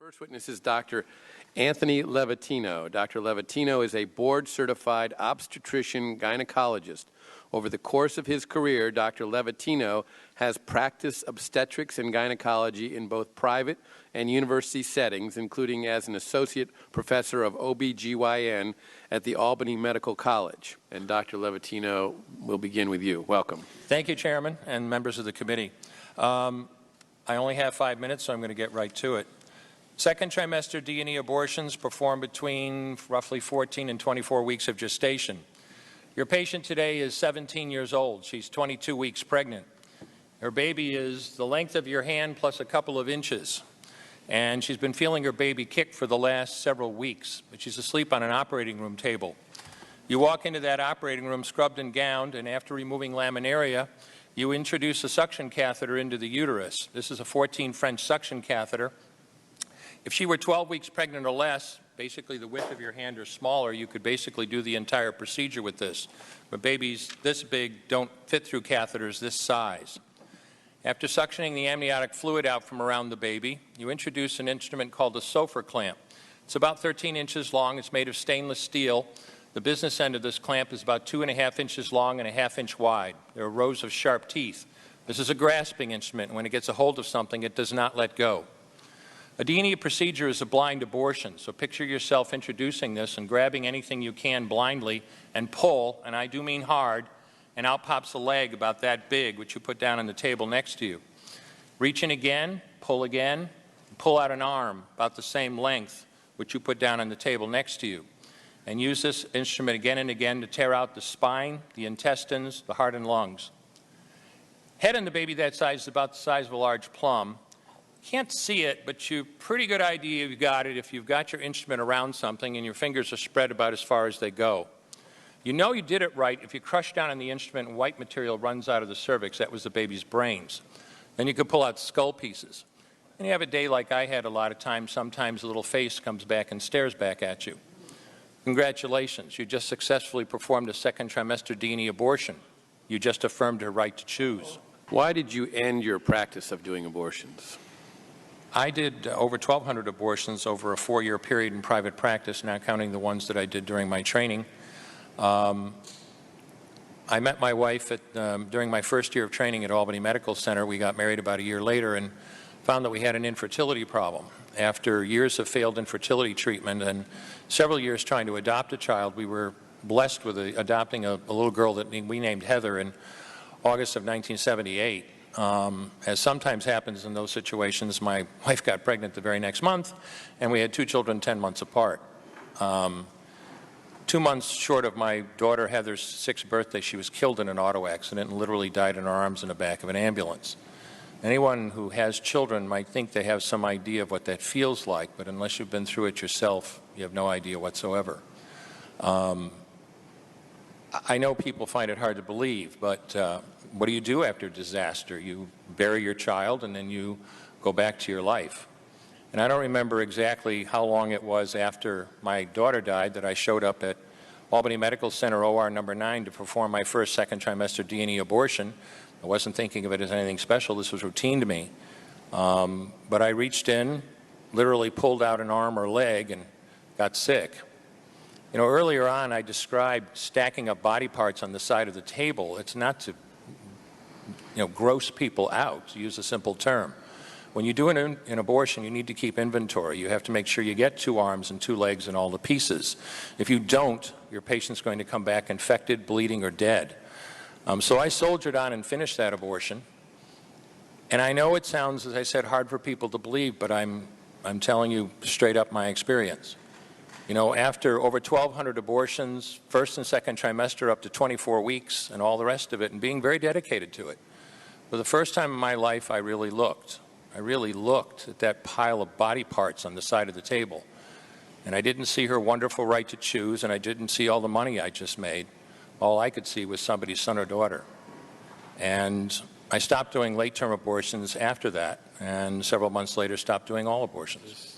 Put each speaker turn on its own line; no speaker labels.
First witness is Dr. Anthony Levatino. Dr. Levatino is a board-certified obstetrician gynecologist. Over the course of his career, Dr. Levatino has practiced obstetrics and gynecology in both private and university settings, including as an associate professor of OB/GYN at the Albany Medical College. And Dr. Levatino, we'll begin with you. Welcome.
Thank you, Chairman and members of the committee. I only have 5 minutes, so I'm going to get right to it. Second trimester D&E abortions performed between roughly 14 and 24 weeks of gestation. Your patient today is 17 years old. She's 22 weeks pregnant. Her baby is the length of your hand plus a couple of inches. And she's been feeling her baby kick for the last several weeks, but she's asleep on an operating room table. You walk into that operating room scrubbed and gowned, and after removing laminaria, you introduce a suction catheter into the uterus. This is a 14 French suction catheter. If she were 12 weeks pregnant or less, basically the width of your hand or smaller, you could basically do the entire procedure with this. But babies this big don't fit through catheters this size. After suctioning the amniotic fluid out from around the baby, you introduce an instrument called a Sofer clamp. It's about 13 inches long. It's made of stainless steel. The business end of this clamp is about 2.5 inches long and 1/2 inch wide. There are rows of sharp teeth. This is a grasping instrument. When it gets a hold of something, it does not let go. A D&E procedure is a blind abortion, so picture yourself introducing this and grabbing anything you can blindly and pull, and I do mean hard, and out pops a leg about that big, which you put down on the table next to you. Reach in again, pull out an arm about the same length, which you put down on the table next to you, and use this instrument again and again to tear out the spine, the intestines, the heart and lungs. Head on the baby that size is about the size of a large plum. Can't see it, but you've pretty good idea you've got it if you've got your instrument around something and your fingers are spread about as far as they go. You know you did it right if you crush down on the instrument and white material runs out of the cervix. That was the baby's brains. Then you could pull out skull pieces. And you have a day like I had a lot of times. Sometimes a little face comes back and stares back at you. Congratulations, you just successfully performed a second trimester D&E abortion. You just affirmed her right to choose.
Why did you end your practice of doing abortions?
I did over 1,200 abortions over a 4-year period in private practice, not counting the ones that I did during my training. I met my wife during my first year of training at Albany Medical Center. We got married about a year later and found that we had an infertility problem. After years of failed infertility treatment and several years trying to adopt a child, we were blessed with adopting a little girl that we named Heather in August of 1978. As sometimes happens in those situations, my wife got pregnant the very next month, and we had 2 children 10 months apart. 2 months short of my daughter Heather's 6th birthday, she was killed in an auto accident and literally died in her arms in the back of an ambulance. Anyone who has children might think they have some idea of what that feels like, but unless you've been through it yourself, you have no idea whatsoever. I know people find it hard to believe, but what do you do after disaster? You bury your child and then you go back to your life. And I don't remember exactly how long it was after my daughter died that I showed up at Albany Medical Center OR number 9 to perform my first second trimester D&E abortion. I wasn't thinking of it as anything special. This was routine to me. But I reached in, literally pulled out an arm or leg and got sick. You know, earlier on I described stacking up body parts on the side of the table. It's not to, gross people out, to use a simple term. When you do an abortion, you need to keep inventory. You have to make sure you get 2 arms and 2 legs and all the pieces. If you don't, your patient's going to come back infected, bleeding, or dead. So I soldiered on and finished that abortion. And I know it sounds, as I said, hard for people to believe, but I'm telling you straight up my experience. You know, after over 1,200 abortions, first and second trimester up to 24 weeks and all the rest of it, and being very dedicated to it, for the first time in my life, I really looked. I really looked at that pile of body parts on the side of the table. And I didn't see her wonderful right to choose, and I didn't see all the money I just made. All I could see was somebody's son or daughter. And I stopped doing late-term abortions after that, and several months later stopped doing all abortions.